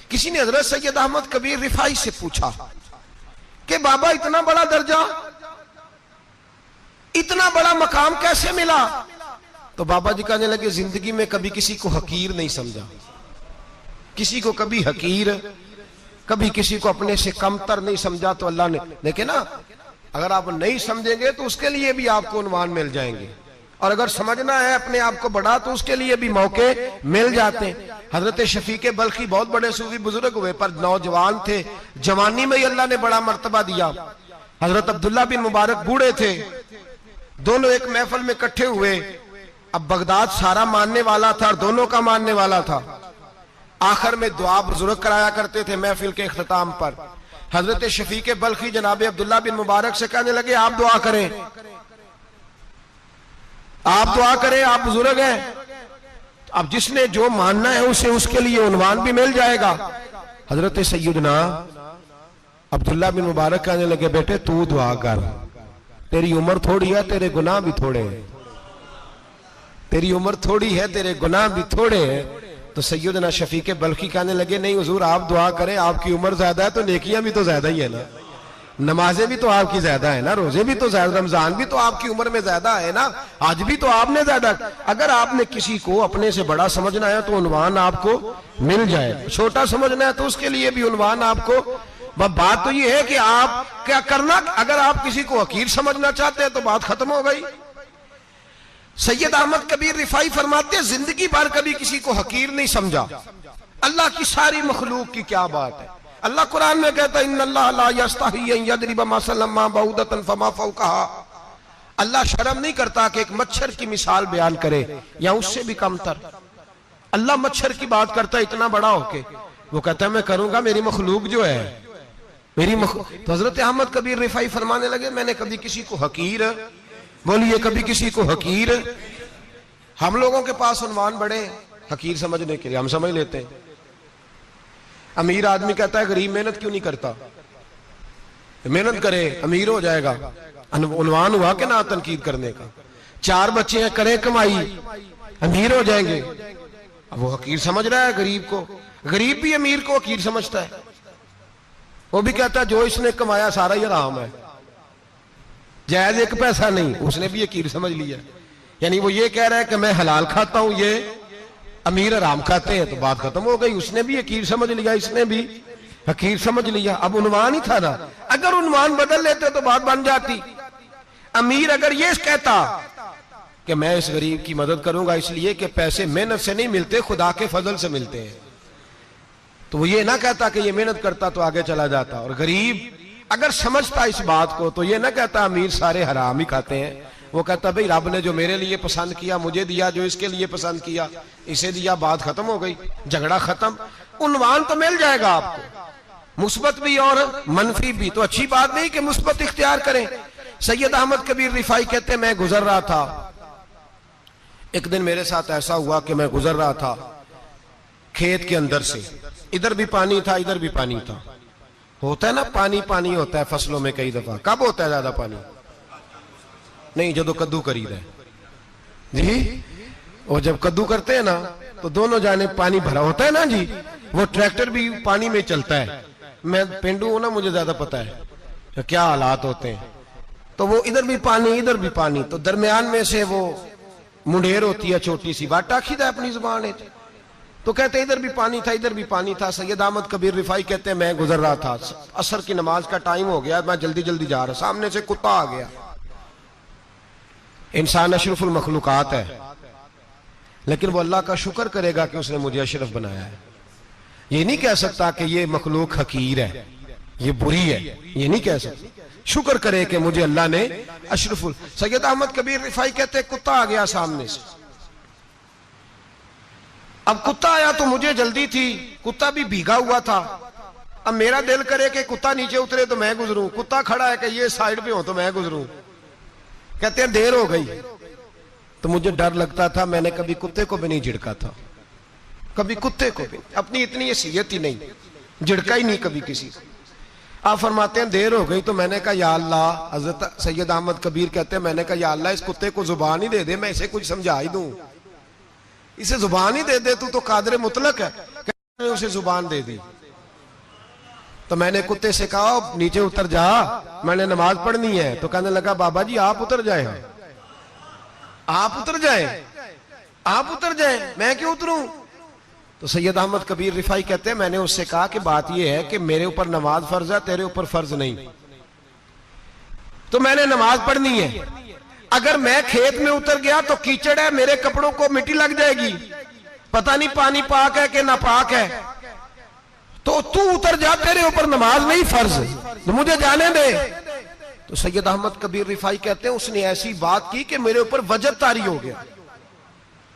کسی نے حضرت سید احمد کبیر رفاعی سے پوچھا کہ بابا اتنا بڑا درجہ، اتنا بڑا مقام کیسے ملا؟ تو بابا جی کہنے لگے زندگی میں کبھی کسی کو حقیر نہیں سمجھا، کسی کو کبھی حقیر، کبھی کسی کو اپنے سے کمتر نہیں سمجھا. تو اللہ نے دیکھیں نا، اگر آپ نہیں سمجھیں گے تو اس کے لیے بھی آپ کو عنوان مل جائیں گے، اور اگر سمجھنا ہے اپنے آپ کو بڑا تو اس کے لیے بھی موقع مل جاتے ہیں. حضرت شفیق بلخی بہت بڑے صوفی بزرگ ہوئے، پر نوجوان تھے، جوانی میں ہی اللہ نے بڑا مرتبہ دیا. حضرت عبداللہ بن مبارک بوڑھے تھے، دونوں ایک محفل میں اکٹھے ہوئے. اب بغداد سارا ماننے والا تھا اور دونوں کا ماننے والا تھا. آخر میں دعا بزرگ کرایا کرتے تھے محفل کے اختتام پر. حضرت شفیق بلخی جناب عبداللہ بن مبارک سے کہنے لگے آپ دعا کریں، آپ دعا کریں، آپ بزرگ ہیں. اب جس نے جو ماننا ہے اسے اس کے لیے عنوان بھی مل جائے گا. حضرت سیدنا عبداللہ بن مبارک کہنے لگے بیٹے تو دعا کر، تیری عمر تھوڑی ہے، تیرے گناہ بھی تھوڑے ہیں، تیری عمر تھوڑی ہے، تیرے گناہ بھی تھوڑے ہیں. تو سیدنا شفیق بلخی کہنے لگے نہیں حضور آپ دعا کریں، آپ کی عمر زیادہ ہے تو نیکیاں بھی تو زیادہ ہی ہے نا، نمازیں بھی تو آپ کی زیادہ ہے نا، روزے بھی تو زیادہ، رمضان بھی تو آپ کی عمر میں زیادہ ہے نا، آج بھی تو آپ نے زیادہ. اگر آپ نے کسی کو اپنے سے بڑا سمجھنا ہے تو عنوان آپ کو مل جائے، چھوٹا سمجھنا ہے تو اس کے لیے بھی عنوان آپ کو. بات تو یہ ہے کہ آپ کیا کرنا، اگر آپ کسی کو حقیر سمجھنا چاہتے ہیں تو بات ختم ہو گئی. سید احمد کبیر رفاعی فرماتے ہیں زندگی بھر کبھی کسی کو حقیر نہیں سمجھا. اللہ کی ساری مخلوق کی کیا بات ہے. اللہ قرآن میں کہتا ہے ان اللہ لا یستحی ان یضرب مثلا ما بعوضۃ فما فوقها. اللہ شرم نہیں کرتا کہ ایک مچھر کی مثال بیان کرے یا اس سے بھی کم تر. اللہ مچھر کی بات کرتا ہے اتنا بڑا ہو کے، وہ کہتا ہے میں کروں گا، میری مخلوق جو ہے میری مخلوق. تو حضرت احمد کبیر رفاعی فرمانے لگے میں نے کبھی کسی کو حقیر، بولیے کبھی کسی کو حقیر. ہم لوگوں کے پاس عنوان بڑے حقیر سمجھنے کے لیے، ہم سمجھ لیتے ہیں. امیر آدمی کہتا ہے غریب محنت کیوں نہیں کرتا، محنت کرے امیر ہو جائے گا. عنوان ہوا کہ نہ تنقید کرنے کا. 4 بچے ہیں کریں کمائی امیر ہو جائیں گے. اب وہ حقیر سمجھ رہا ہے غریب کو. غریب بھی امیر کو حقیر سمجھتا ہے، وہ بھی کہتا ہے جو اس نے کمایا سارا ہی حرام ہے، جائز ایک پیسہ نہیں. اس نے بھی حقیر سمجھ لیا، یعنی وہ یہ کہہ رہا ہے کہ میں حلال کھاتا ہوں، یہ امیر حرام کھاتے ہیں. تو بات ختم ہو گئی، اس نے بھی حقیر سمجھ لیا، اس نے بھی حقیر سمجھ لیا. اب عنوان ہی تھا نا، اگر عنوان بدل لیتے تو بات بن جاتی. امیر اگر یہ کہتا کہ میں اس غریب کی مدد کروں گا اس لیے کہ پیسے محنت سے نہیں ملتے، خدا کے فضل سے ملتے ہیں، تو وہ یہ نہ کہتا کہ یہ محنت کرتا تو آگے چلا جاتا. اور غریب اگر سمجھتا اس بات کو تو یہ نہ کہتا امیر سارے حرام ہی کھاتے ہیں، وہ کہتا بھئی رب نے جو میرے لیے پسند کیا مجھے دیا، جو اس کے لیے پسند کیا اسے دیا. بات ختم ہو گئی، جھگڑا ختم. عنوان تو مل جائے گا آپ کو، مثبت بھی اور منفی بھی. تو اچھی بات نہیں کہ مثبت اختیار کریں. سید احمد کبیر رفاعی کہتے ہیں میں گزر رہا تھا، ایک دن میرے ساتھ ایسا ہوا کہ میں گزر رہا تھا کھیت کے اندر سے، ادھر بھی پانی تھا ادھر بھی پانی تھا. ہوتا ہے نا پانی پانی ہوتا ہے فصلوں میں کئی دفعہ. کب ہوتا ہے زیادہ پانی؟ نہیں جدو کدو کری رہے جی، اور جب کدو کرتے ہیں نا تو دونوں جانب پانی بھرا ہوتا ہے نا جی. وہ ٹریکٹر بھی پانی میں چلتا ہے. میں پینڈو ہوں نا، مجھے زیادہ پتا ہے کیا حالات ہوتے ہیں. تو وہ ادھر بھی پانی ادھر بھی پانی، تو درمیان میں سے وہ منڈیر ہوتی ہے چھوٹی سی، واٹا کھیدا ہے اپنی زبان ہے. تو کہتے ہیں ادھر بھی پانی تھا ادھر بھی پانی تھا. سید احمد کبیر رفاعی کہتے ہیں میں گزر رہا تھا، عصر کی نماز کا ٹائم ہو گیا، میں جلدی جلدی جا رہا، سامنے سے کتا آ گیا. انسان اشرف المخلوقات ہے، لیکن وہ اللہ کا شکر کرے گا کہ اس نے مجھے اشرف بنایا ہے. یہ نہیں کہہ سکتا کہ یہ مخلوق حقیر ہے، یہ بری ہے، یہ نہیں کہہ سکتا. شکر کرے کہ مجھے اللہ نے اشرف. سید احمد کبیر رفاعی کہتے ہیں کتا آ گیا سامنے سے. اب کتا آیا تو مجھے جلدی تھی، کتا بھی بھیگا ہوا تھا. اب میرا دل کرے کہ کتا نیچے اترے تو میں گزروں، کتا کھڑا ہے کہ یہ سائیڈ پہ ہو تو میں گزروں. کہتے ہیں دیر ہو گئی تو مجھے ڈر لگتا تھا، میں نے کبھی کتے کو بھی نہیں جھڑکا تھا، کبھی کتے کو بھی، اپنی اتنی حیثیت ہی نہیں، جھڑکا ہی نہیں کبھی کسی کو. آپ فرماتے ہیں دیر ہو گئی تو میں نے کہا یا اللہ، حضرت سید احمد کبیر کہتے ہیں میں نے کہا یا اللہ اس کتے کو زبان ہی دے دے، میں اسے کچھ سمجھا ہی دوں، اسے زبان ہی دے دے، تو قادر مطلق ہے. کہ اسے زبان دے دی. تو میں نے کتے سے کہا نیچے اتر جا، میں نے نماز پڑھنی ہے. تو کہنے لگا بابا جی آپ اتر جائیں، آپ اتر جائیں، آپ اتر جائیں، میں کیوں اتروں؟ تو سید احمد کبیر رفاعی کہتے ہیں میں نے اس سے کہا کہ بات یہ ہے کہ میرے اوپر نماز فرض ہے، تیرے اوپر فرض نہیں، تو میں نے نماز پڑھنی ہے. اگر میں کھیت میں اتر گیا تو کیچڑ ہے، میرے کپڑوں کو مٹی لگ جائے گی، پتہ نہیں پانی پاک ہے کہ ناپاک ہے، تو تو اتر جا، تیرے اوپر نماز نہیں فرض، تو مجھے جانے دے. تو سید احمد کبیر رفاعی کہتے ہیں اس نے ایسی بات کی کہ میرے اوپر وجد طاری ہو گیا.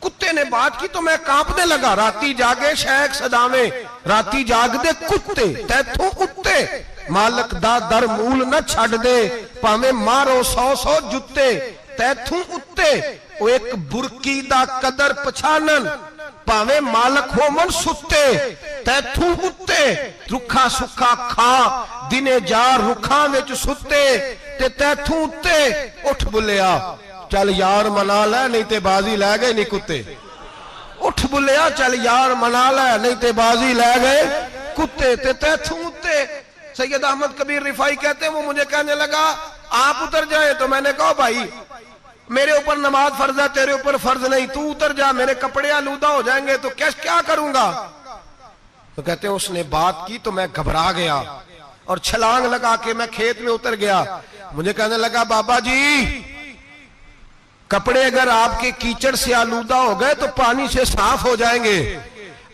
کتے نے بات کی تو میں کانپنے لگا. راتی جاگے شیخ صداویں، راتی جاگ دے کتے تیتھوں اتے، مالک دا در مول نہ چھڑ دے، پاویں مارو 100 جتے تیتھوں اتے. او ایک برکی دا قدر پچھانن، پاویں مالک ہو من ستے تیتھوں اتے. رکھا سکھا کھا دنے جار رکھاں وچ ستے تے تیتھوں اتے. اٹھ بلیا چل یار منا لے نہیں تے بازی لے گئے نہیں کتے. اٹھ بلیا چل یار منا لے نہیں تے بازی لے گئے کتے تے تیتھوں اتے. سید احمد کبیر رفاعی کہتے ہیں وہ مجھے کہنے لگا آپ اتر جائیں. تو میں نے کہا بھائی میرے اوپر نماز فرض ہے، تیرے اوپر فرض نہیں، تو اتر جا، میرے کپڑے آلودہ ہو جائیں گے تو کیا کروں گا؟ تو کہتے ہیں اس نے بات کی تو میں گھبرا گیا اور چھلانگ لگا کے میں کھیت میں اتر گیا. مجھے کہنے لگا بابا جی کپڑے اگر آپ کے کیچڑ سے آلودہ ہو گئے تو پانی سے صاف ہو جائیں گے،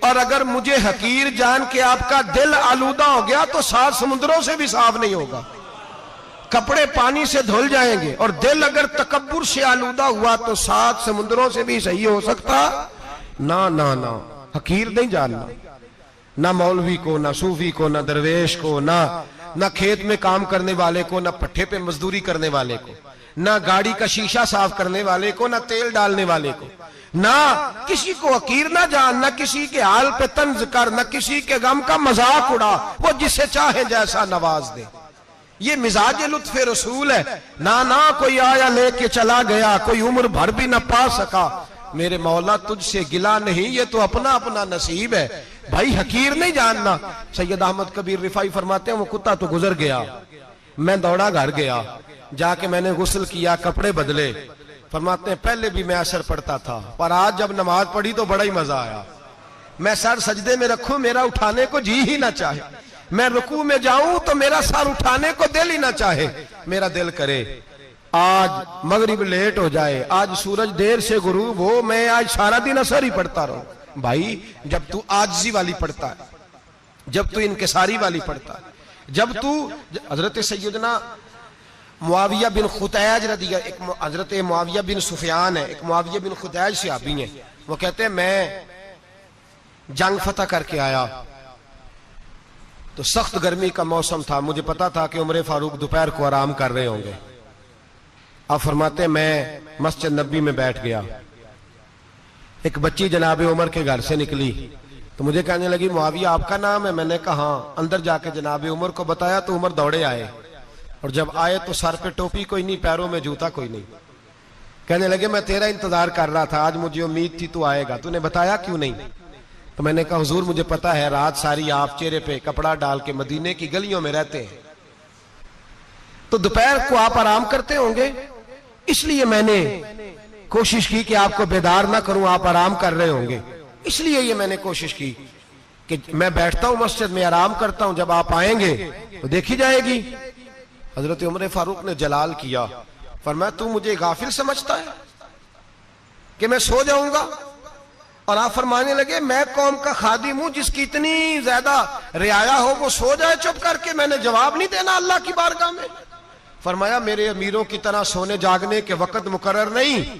اور اگر مجھے حقیر جان کے آپ کا دل آلودہ ہو گیا تو 7 سمندروں سے بھی صاف نہیں ہوگا. کپڑے پانی سے دھل جائیں گے، اور دل اگر تکبر سے آلودہ ہوا تو 7 سمندروں سے بھی صحیح ہو سکتا نہ. حقیر نہیں جاننا، نہ مولوی کو، نہ صوفی کو، نہ درویش کو، نہ کھیت میں کام کرنے والے کو، نہ پٹھے پہ مزدوری کرنے والے کو، نہ گاڑی کا شیشہ صاف کرنے والے کو، نہ تیل ڈالنے والے کو. نہ کسی کو حقیر نہ جان، نہ کسی کے حال پہ طنز کر، نہ کسی کے غم کا مذاق اڑا. وہ جسے چاہے جیسا نواز دے. یہ مزاج لطف رسول ہے. نہ کوئی آیا لے کے چلا گیا، کوئی عمر بھر بھی نہ پا سکا. میرے مولا تجھ سے گلا نہیں، یہ تو اپنا اپنا نصیب ہے. بھائی حقیر نہیں جاننا. سید احمد کبیر رفاعی فرماتے ہیں وہ کتا تو گزر گیا، میں دوڑا گھر گیا، جا کے میں نے غسل کیا، کپڑے بدلے. فرماتے ہیں پہلے بھی میں عصر پڑھتا تھا، پر آج جب نماز پڑھی تو بڑا ہی مزہ آیا. میں سر سجدے میں رکھوں میرا اٹھانے کو جی ہی نہ چاہے، میں رکوع میں جاؤں تو میرا سر اٹھانے کو دل ہی نہ چاہے. میرا دل کرے آج مغرب لیٹ ہو جائے، آج سورج دیر سے غروب ہو، میں آج سارا دن عصر ہی پڑھتا رہوں. بھائی جب تو عاجزی والی پڑھتا ہے، جب تو انکساری والی پڑھتا ہے، جب تو حضرت سیدنا معاویہ بن خطیج رضی اللہ، حضرت معاویہ بن سفیان ہے، ایک معاویہ بن خطیج صحابی ہیں. وہ کہتے ہیں میں جنگ فتح کر کے آیا تو سخت گرمی کا موسم تھا، مجھے پتا تھا کہ عمر فاروق دوپہر کو آرام کر رہے ہوں گے. آپ فرماتے ہیں میں مسجد نبی میں بیٹھ گیا، ایک بچی جناب عمر کے گھر سے نکلی تو مجھے کہنے لگی معاویہ آپ کا نام ہے؟ میں نے کہا ہاں. اندر جا کے جناب عمر کو بتایا تو عمر دوڑے آئے، اور جب آئے تو سر پہ ٹوپی کوئی نہیں، پیروں میں جوتا کوئی نہیں. کہنے لگے میں تیرا انتظار کر رہا تھا، آج مجھے امید تھی تو آئے گا، تو نے بتایا کیوں نہیں؟ تو میں نے کہا حضور مجھے پتا ہے رات ساری آپ چہرے پہ کپڑا ڈال کے مدینے کی گلیوں میں رہتے ہیں، تو دوپہر کو آپ آرام کرتے ہوں گے، اس لیے میں نے کوشش کی کہ آپ کو بیدار نہ کروں، آپ آرام کر رہے ہوں گے، اس لیے یہ میں نے کوشش کی کہ میں بیٹھتا ہوں مسجد میں آرام کرتا ہوں، جب آپ آئیں گے تو دیکھی جائے گی. حضرت عمر فاروق نے جلال کیا، فرمایا تو مجھے غافل سمجھتا ہے کہ میں سو جاؤں گا؟ اور آپ فرمانے لگے میں قوم کا خادم ہوں، جس کی اتنی زیادہ رعایا ہو وہ سو جائے چپ کر کے، میں نے جواب نہیں دینا اللہ کی بارگاہ میں. فرمایا میرے امیروں کی طرح سونے جاگنے کے وقت مقرر نہیں،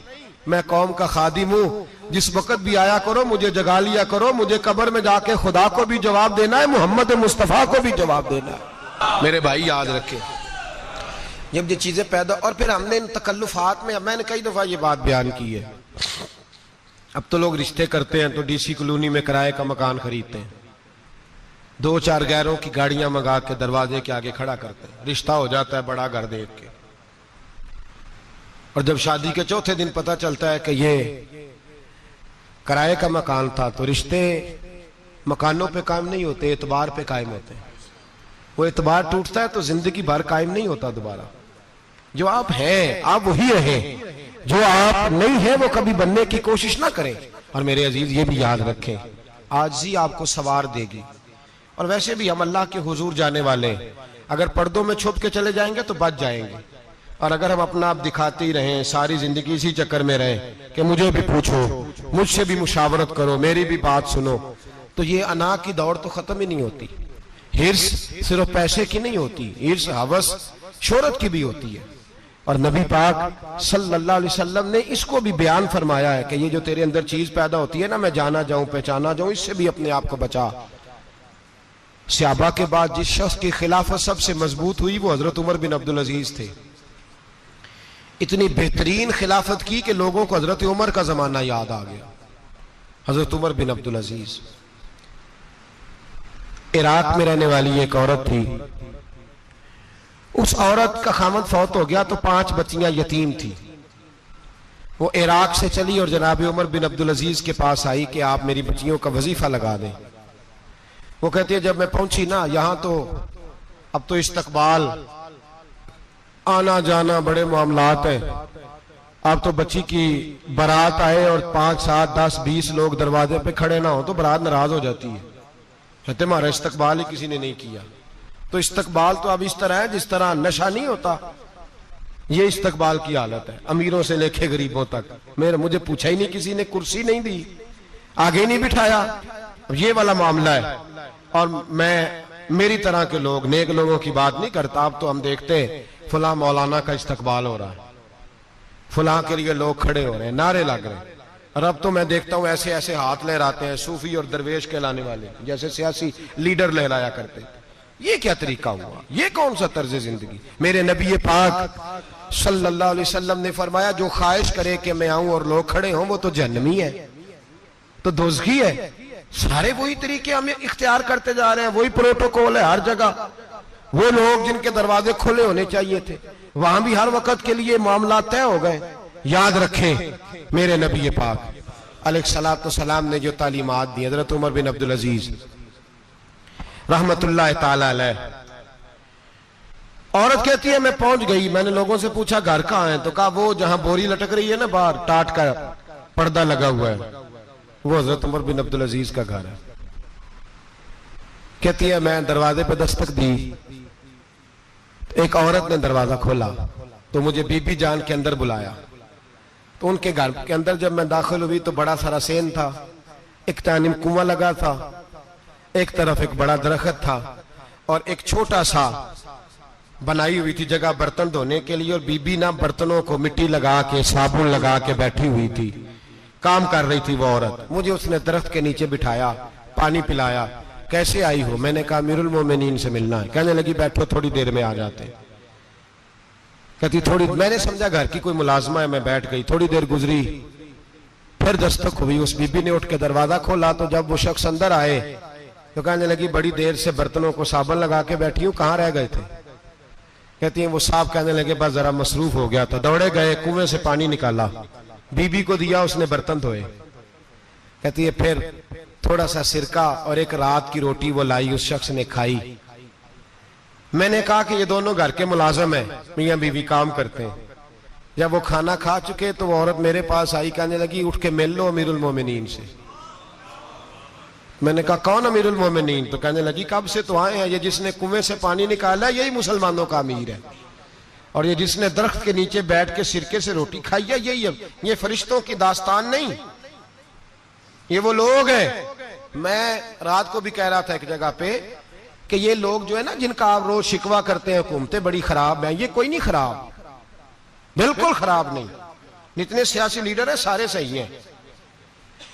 میں قوم کا خادم ہوں، جس وقت بھی آیا کرو مجھے جگا لیا کرو، مجھے قبر میں جا کے خدا کو بھی جواب دینا ہے، محمد مصطفیٰ کو بھی جواب دینا ہے. میرے بھائی یاد رکھیں جب یہ چیزیں پیدا، اور پھر ہم نے ان تکلفات میں، میں نے کئی دفعہ یہ بات بیان کی ہے، اب تو لوگ رشتے کرتے ہیں تو ڈی سی کالونی میں کرائے کا مکان خریدتے ہیں، 2-4 غیروں کی گاڑیاں منگا کے دروازے کے آگے کھڑا کرتے ہیں، رشتہ ہو جاتا ہے بڑا گھر دیکھ کے، اور جب شادی کے چوتھے دن پتہ چلتا ہے کہ یہ کرائے کا مکان تھا، تو رشتے مکانوں پہ قائم نہیں ہوتے، اعتبار پہ قائم ہوتے ہیں. وہ اعتبار ٹوٹتا ہے تو زندگی بھر قائم نہیں ہوتا دوبارہ. جو آپ ہیں آپ وہی رہیں, جو آپ نہیں ہیں وہ کبھی بننے کی کوشش نہ کریں. اور میرے عزیز یہ بھی یاد رکھیں, عاجزی آپ کو سوار دے گی. اور ویسے بھی ہم اللہ کے حضور جانے والے, اگر پردوں میں چھپ کے چلے جائیں گے تو بچ جائیں گے. اور اگر ہم اپنا آپ دکھاتے ہی رہیں, ساری زندگی اسی چکر میں رہیں کہ مجھے بھی پوچھو, مجھ سے بھی مشاورت کرو, میری بھی بات سنو, تو یہ انا کی دوڑ تو ختم ہی نہیں ہوتی. ہرس صرف پیسے کی نہیں ہوتی, ہرس ہوس شہرت کی بھی ہوتی ہے. اور نبی پاک صلی اللہ علیہ وسلم نے اس کو بھی بیان فرمایا ہے کہ یہ جو تیرے اندر چیز پیدا ہوتی ہے نا, میں جانا جاؤں پہچانا جاؤں, اس سے بھی اپنے آپ کو بچا. صحابہ کے بعد جس شخص کی خلافت سب سے مضبوط ہوئی وہ حضرت عمر بن عبدالعزیز تھے. اتنی بہترین خلافت کی کہ لوگوں کو حضرت عمر کا زمانہ یاد آ گیا. حضرت عمر بن عبدالعزیز عراق میں رہنے والی ایک عورت تھی. اس عورت کا خامد فوت ہو گیا تو 5 بچیاں یتیم تھی. وہ عراق سے چلی اور جناب عمر بن عبدالعزیز کے پاس آئی کہ آپ میری بچیوں کا وظیفہ لگا دیں. وہ کہتے ہیں جب میں پہنچی نا, یہاں تو اب تو استقبال, آنا جانا بڑے معاملات ہیں. اب تو بچی کی برات آئے اور 5 7 10 20 لوگ دروازے پہ کھڑے نہ ہو تو برات ناراض ہو جاتی ہے. کہتے ہمارا استقبال ہی کسی نے نہیں کیا. تو استقبال تو اب اس طرح ہے جس طرح نشہ نہیں ہوتا, یہ استقبال کی حالت ہے, امیروں سے لے کے غریبوں تک. مجھے پوچھا ہی نہیں کسی نے, کرسی نہیں دی, آگے نہیں بٹھایا, یہ والا معاملہ ہے. اور میں میری طرح کے لوگ, نیک لوگوں کی بات نہیں کرتا. اب تو ہم دیکھتے ہیں فلاں مولانا کا استقبال ہو رہا ہے, فلاں کے لیے لوگ کھڑے ہو رہے ہیں, نعرے لگ رہے ہیں. اور اب تو میں دیکھتا ہوں ایسے ایسے ہاتھ لہراتے ہیں صوفی اور درویش کہلانے والے, جیسے سیاسی لیڈر لہرایا کرتے. یہ کیا طریقہ ہوا, یہ کون سا طرز زندگی. میرے نبی پاک صلی اللہ علیہ وسلم نے فرمایا جو خواہش کرے کہ میں آؤں اور لوگ کھڑے ہوں وہ تو جہنمی ہے, تو دوزخی ہے. سارے وہی طریقے ہمیں اختیار کرتے جا رہے ہیں, وہی پروٹوکول ہے ہر جگہ. وہ لوگ جن کے دروازے کھلے ہونے چاہیے تھے وہاں بھی ہر وقت کے لیے معاملات طے ہو گئے. یاد رکھیں میرے نبی پاک علیہ الصلوۃ والسلام نے جو تعلیمات دی, حضرت عمر بن عبدالعزیز رحمت اللہ تعالی علیہ. عورت کہتی ہے میں پہنچ گئی, میں نے لوگوں سے پوچھا گھر کہاں ہے, تو کہا وہ جہاں بوری لٹک رہی ہے نا باہر, ٹاٹ کا پردہ لگا ہوا ہے, وہ حضرت عمر بن عبدالعزیز کا گھر ہے. کہتی ہے میں دروازے پہ دستک دی, ایک عورت نے دروازہ کھولا تو مجھے بی بی جان کے اندر بلایا. تو ان کے گھر کے اندر جب میں داخل ہوئی تو بڑا سارا سین تھا, ایک جانب کنواں لگا تھا, ایک طرف ایک بڑا درخت تھا, اور ایک چھوٹا سا بنائی ہوئی تھی جگہ برتن دھونے کے لیے. اور بی بی نا برتنوں کو مٹی لگا کے صابن لگا کے بیٹھی ہوئی تھی, کام کر رہی تھی وہ عورت. مجھے اس نے درخت کے نیچے بٹھایا, پانی پلایا. کیسے آئی ہو؟ میں نے کہا امیر المومنین سے ملنا ہے. کہنے لگی بیٹھو تھوڑی دیر میں آ جاتے. کہتی تھوڑی, میں نے سمجھا گھر کی کوئی ملازمہ ہے, میں بیٹھ گئی. تھوڑی دیر گزری, پھر دستک ہوئی. اس بی بی نے اٹھ کے دروازہ کھولا تو جب وہ شخص اندر آئے تو کہنے لگی بڑی دیر سے برتنوں کو صابن لگا کے بیٹھی ہوں, کہاں رہ گئے تھے؟ کہتی ہیں وہ صاحب کہنے لگے بس ذرا مصروف ہو گیا تھا. دوڑے گئے, کنویں سے پانی نکالا, بی بی کو دیا, اس نے برتن دھوئے. کہتی ہے پھر تھوڑا سا سرکہ اور ایک رات کی روٹی وہ لائی, اس شخص نے کھائی. میں نے کہا کہ یہ دونوں گھر کے ملازم ہیں, میاں بیوی کام کرتے ہیں. جب وہ کھانا کھا چکے تو وہ عورت میرے پاس آئی, کہنے لگی اٹھ کے مل لو امیر المومنین سے. میں نے کہا کون امیر المومنین؟ تو کہنے لگی کب سے تو آئے ہیں, یہ جس نے کنویں سے پانی نکالا یہی مسلمانوں کا امیر ہے, اور یہ جس نے درخت کے نیچے بیٹھ کے سرکے سے روٹی کھائی ہے یہی. یہ فرشتوں کی داستان نہیں, یہ وہ لوگ ہیں. میں رات کو بھی کہہ رہا تھا ایک جگہ پہ کہ یہ لوگ جو ہے نا جن کا آپ روز شکوہ کرتے ہیں حکومتیں بڑی خراب ہیں, یہ کوئی نہیں خراب, بالکل خراب نہیں. جتنے سیاسی لیڈر ہیں سارے صحیح ہیں.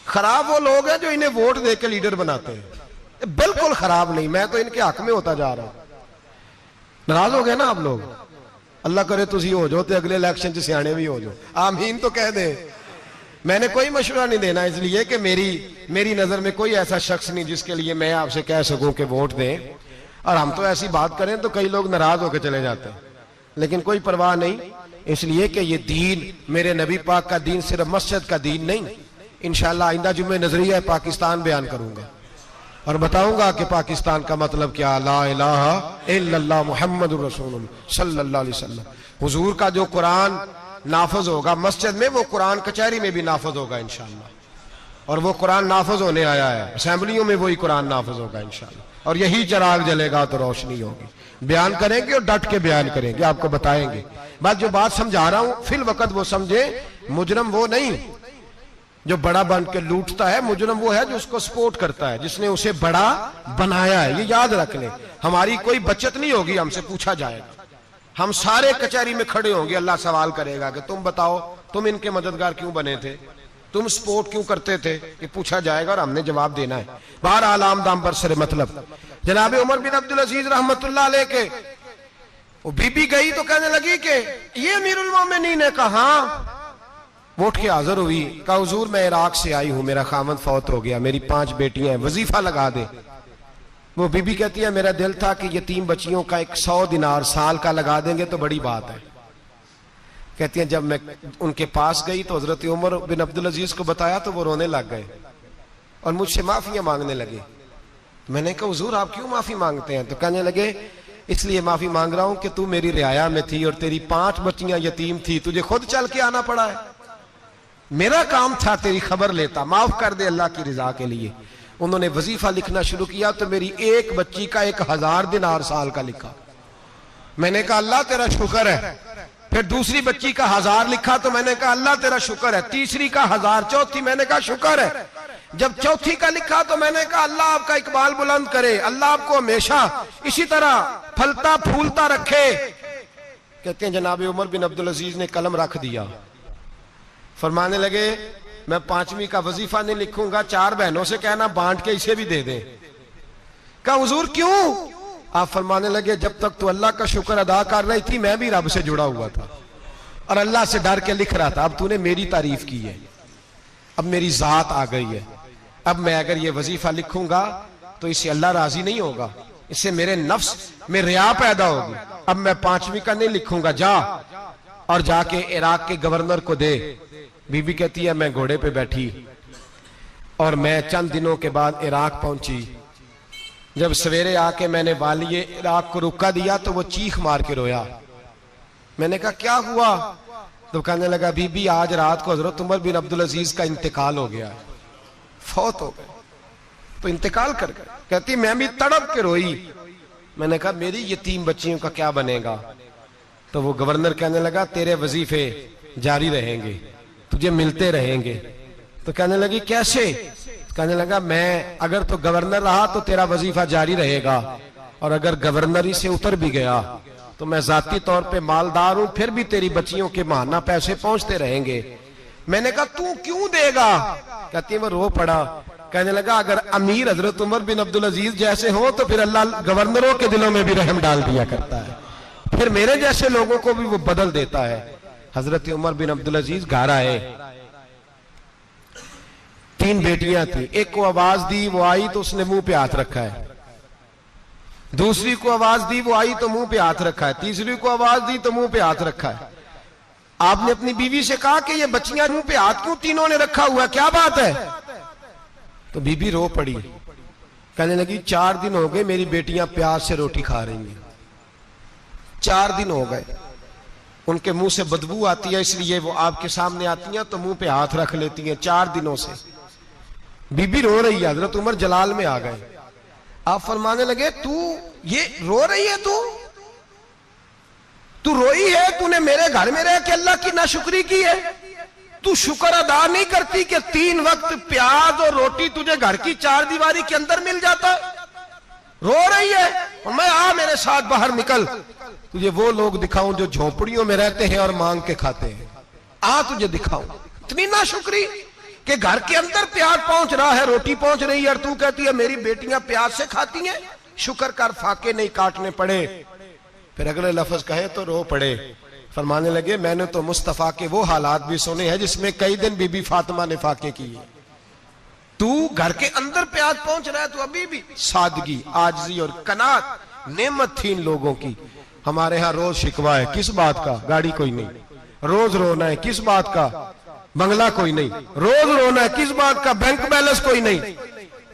خراب وہ لوگ ہیں جو انہیں ووٹ دے کے لیڈر بناتے ہیں, بالکل خراب نہیں. میں تو ان کے حق میں ہوتا جا رہا ہوں. ناراض ہو گئے نا آپ لوگ؟ اللہ کرے تسی ہو جو تے اگلے الیکشن سے سیانے بھی ہو جو, آمین تو کہہ دیں. میں نے کوئی مشورہ نہیں دینا, اس لیے کہ میری نظر میں کوئی ایسا شخص نہیں جس کے لیے میں آپ سے کہہ سکوں کہ ووٹ دیں. اور ہم تو ایسی بات کریں تو کئی لوگ ناراض ہو کے چلے جاتے ہیں, لیکن کوئی پرواہ نہیں, اس لیے کہ یہ دین میرے نبی پاک کا دین صرف مسجد کا دین نہیں. انشاءاللہ آئندہ جمعے نظریہ پاکستان بیان کروں گا. اور بتاؤں گا کہ پاکستان کا مطلب کیا، لا الہ الا اللہ محمد رسول اللہ صلی اللہ علیہ وسلم۔ حضور کا جو قرآن نافذ ہوگا مسجد میں، وہ قرآن کچہری میں بھی نافذ ہوگا انشاءاللہ، اور وہ قرآن نافذ ہونے آیا ہے، اسمبلیوں میں وہی قرآن نافذ ہوگا انشاءاللہ، اور یہی چراغ جلے گا تو روشنی ہوگی۔ بیان کریں گے اور ڈٹ کے بیان کریں گے، آپ کو بتائیں گے۔ بات جو بات سمجھا رہا ہوں فی الوقت وہ سمجھے، مجرم وہ نہیں جو بڑا بن کے لوٹتا ہے، مجرم وہ ہے جو اس کو سپورٹ کرتا ہے، جس نے اسے بڑا بنایا ہے۔ یہ یاد رکھ لیں، ہماری کوئی بچت نہیں ہوگی، ہم سے پوچھا جائے گا، ہم سارے کچہری میں کھڑے ہوں گے، اللہ سوال کرے گا کہ تم بتاؤ تم ان کے مددگار کیوں بنے تھے، تم سپورٹ کیوں کرتے تھے، یہ پوچھا جائے گا اور ہم نے جواب دینا ہے۔ بہرحال عام دام پر سر مطلب، جناب عمر بن عبدالعزیز رحمت اللہ علیہ کے وہ بی بی گئی تو کہنے لگی کہ یہ امیر المومنین نے کہا، وہ اٹھ کے حاضر ہوئی، کہا حضور میں عراق سے آئی ہوں، میرا خاوند فوت ہو گیا، میری 5 بیٹیاں ہیں، وظیفہ لگا دے۔ وہ بی بی کہتی ہے میرا دل تھا کہ یتیم بچیوں کا 100 دینار سال کا لگا دیں گے تو بڑی بات ہے۔ کہتی ہیں جب میں ان کے پاس گئی تو حضرت عمر بن عبدالعزیز کو بتایا تو وہ رونے لگ گئے اور مجھ سے معافیاں مانگنے لگے۔ میں نے کہا حضور آپ کیوں معافی مانگتے ہیں؟ تو کہنے لگے اس لیے معافی مانگ رہا ہوں کہ تو میری رعایا میں تھی اور تیری 5 بچیاں یتیم تھی، تجھے خود چل کے آنا پڑا ہے، میرا کام تھا تیری خبر لیتا، معاف کر دے اللہ کی رضا کے لیے۔ انہوں نے وظیفہ لکھنا شروع کیا تو میری ایک بچی کا 1000 دینار سال کا لکھا، میں نے کہا اللہ تیرا شکر ہے۔ پھر دوسری بچی کا 1000 لکھا تو میں نے کہا اللہ تیرا شکر ہے، تیسری کا 1000، چوتھی میں نے کہا شکر ہے۔ جب چوتھی کا لکھا تو میں نے کہا اللہ آپ کا اقبال بلند کرے، اللہ آپ کو ہمیشہ اسی طرح پھلتا پھولتا رکھے۔ کہتے ہیں جناب عمر بن عبدالعزیز نے قلم رکھ دیا، فرمانے لگے میں 5ویں کا وظیفہ نہیں لکھوں گا، 4 بہنوں سے کہنا بانٹ کے اسے بھی دے دیں۔ کہا حضور کیوں؟ آپ فرمانے لگے جب تک تو اللہ کا شکر ادا کر رہی تھی میں بھی رب سے جڑا ہوا تھا اور اللہ سے ڈر کے لکھ رہا تھا، اب تو نے میری تعریف کی ہے، اب میری ذات آ گئی ہے، اب میں اگر یہ وظیفہ لکھوں گا تو اس سے اللہ راضی نہیں ہوگا، اس سے میرے نفس میں ریا پیدا ہوگی، اب میں 5ویں کا نہیں لکھوں گا، جا اور جا کے عراق کے گورنر کو دے۔ بی بی کہتی ہے میں گھوڑے پہ بیٹھی اور میں چند دنوں کے بعد عراق پہنچی، جب سویرے آ کے میں نے والی عراق کو رکا دیا تو وہ چیخ مار کے رویا۔ میں نے کہا کیا ہوا؟ تو کہنے لگا بی بی آج رات کو حضرت عمر بن عبدالعزیز کا انتقال ہو گیا، فوت ہو گئے، تو انتقال کر گئے۔ کہتی میں بھی تڑپ کے روئی۔ میں نے کہا میری یتیم بچیوں کا کیا بنے گا؟ تو وہ گورنر کہنے لگا تیرے وظیفے جاری رہیں گے، تجھے ملتے رہیں گے۔ تو کہنے لگی کیسے؟ کہنے لگا میں اگر تو گورنر رہا تو تیرا وظیفہ جاری رہے گا، اور اگر گورنری سے اتر بھی گیا تو میں ذاتی طور پہ مالدار ہوں، پھر بھی تیری بچیوں کے ماہانہ پیسے پہنچتے رہیں گے۔ میں نے کہا تو کیوں دے گا؟ کہتی وہ رو پڑا، کہنے لگا اگر امیر حضرت عمر بن عبدالعزیز جیسے ہوں تو پھر اللہ گورنروں کے دلوں میں بھی رحم ڈال دیا کرتا ہے، پھر میرے جیسے لوگوں کو بھی وہ بدل دیتا ہے۔ حضرت عمر بن عبدالعزیز گھر آئے، 3 بیٹیاں تھیں، ایک کو آواز دی وہ آئی تو اس نے منہ پہ ہاتھ رکھا ہے، دوسری کو آواز دی وہ آئی تو منہ پہ ہاتھ رکھا ہے، تیسری کو آواز دی تو منہ پہ ہاتھ رکھا ہے۔ آپ نے اپنی بیوی سے کہا کہ یہ بچیاں منہ پہ ہاتھ کیوں تینوں نے رکھا ہوا ہے، کیا بات ہے؟ تو بی بی رو پڑی، کہنے لگی 4 دن ہو گئے میری بیٹیاں پیاس سے روٹی کھا رہی ہیں، 4 دن ہو گئے، ان کے منہ سے بدبو آتی ہے اس لیے وہ آپ کے سامنے آتی ہیں تو منہ پہ ہاتھ رکھ لیتی ہیں 4 دنوں سے۔ بی بی رو رہی ہے، حضرت عمر جلال میں آ گئے، آپ فرمانے لگے تو یہ رو رہی ہے، تو روئی ہے، تو نے میرے گھر میں رہ کے اللہ کی ناشکری کی ہے، تو شکر ادا نہیں کرتی کہ 3 وقت پیاز اور روٹی تجھے گھر کی 4 دیواری کے اندر مل جاتا ہے؟ رو رہی ہے، اور میں آ میرے ساتھ باہر نکل، تجھے وہ لوگ دکھاؤں جو جھونپڑیوں میں رہتے ہیں اور مانگ کے کھاتے ہیں، آ تجھے دکھاؤں۔ اتنی ناشکری کہ گھر کے اندر پیاز پہنچ رہا ہے، روٹی پہنچ رہی ہے، اور تو کہتی ہے میری بیٹیاں پیاز سے کھاتی ہیں، شکر کر فاقے نہیں کاٹنے پڑے۔ پھر اگلے لفظ کہے تو رو پڑے، فرمانے لگے میں نے تو مصطفیٰ کے وہ حالات بھی سنے ہیں جس میں کئی دن بی بی فاطمہ نے فاقے کیے، تو گھر کے اندر پیاز پہنچ رہا ہے، تو ابھی بھی سادگی، عاجزی اور قناعت نعمت تھی ان لوگوں کی۔ ہمارے ہاں روز شکوا ہے، کس بات کا؟ گاڑی کوئی نہیں، روز رونا ہے، کس بات کا؟ بنگلہ کوئی نہیں، روز رونا ہے، کس بات کا؟ بینک بیلنس کوئی نہیں،